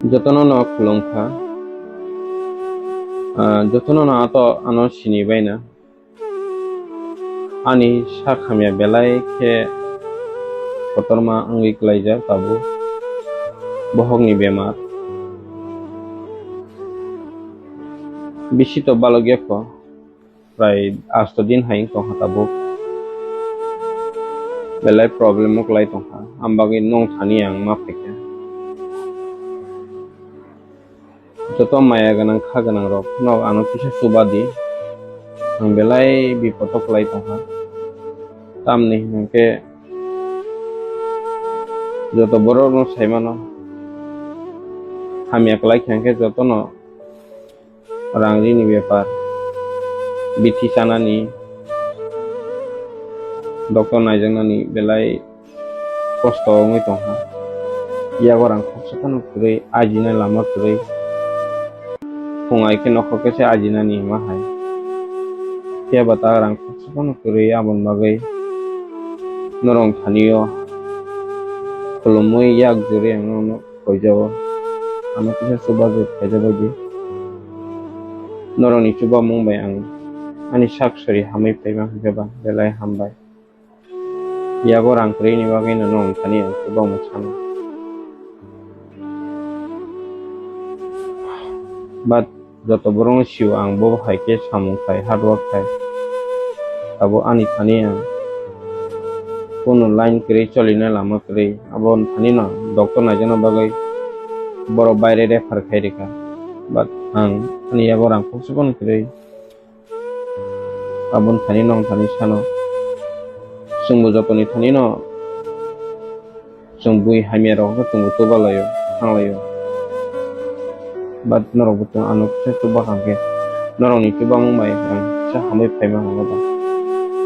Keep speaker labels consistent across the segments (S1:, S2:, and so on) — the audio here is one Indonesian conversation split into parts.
S1: Jotono no khulumkha jotono no ato ano sinibai na ani Hamya Belai ke Koktoma anggi klaija tabu bohongni bemar bisi to balogya ko prai 8 din haing tongha tabu Belai problem mo klai tongha ambagi nong thani ang mapeke joto maya ganang kha ganang rok no ano kisa Chuba di ang Belai bipoto klai tongha tamni nangke joto borok no saimano Hamya klai khangke joto no rangri ni bepar bithi sanani doktor najangnani Belai kosto ngai tongha yago rang khoksakan kurei ajina lama kurei fungai ke nokho kese ajina ni mahai kia bata rang khoksakan kurei abon bagai norong thaniyo khulumui yak jure angno koijawo ano kisa Chuba jut kaijawo di norong ni Chuba mungbai ang ani saksori hamai paima hingeba Belai hambai yago rang kurei ni bagai norong thani ang Chuba musana but joto borong siu ang bo haike samung khai hardwork khai abo ani thani ang kono line kurei cholina lama kurei abon thani no doctor najana bagai boro baire refer khai reka but ang ani yago rang khoksakan kurei abon thani nong thani sano sungbo jotoni thani no sungbui Hamya rok tungbo tubalayo thanglayo but norok butung ano kisa Chuba kangke norok ni Chuba mungbai ang kisa hamai paima hangaba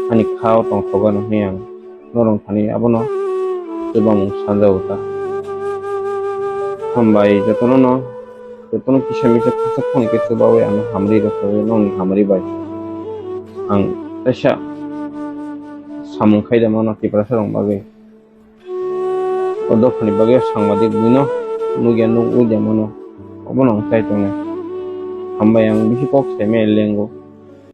S1: ani khao tong thoga no hiyang norong thani abono Chuba mung sanjauta hambai jotono kisa misa khosakon ke Chuba we ano hamri rokwe nong hamri bai ang tasha samung khaida mano tiprasa rong bagai odo phani bagai sangmadik buino nugya nung udya mano obo nong tai tongne hambai ang bisi kok seme lengo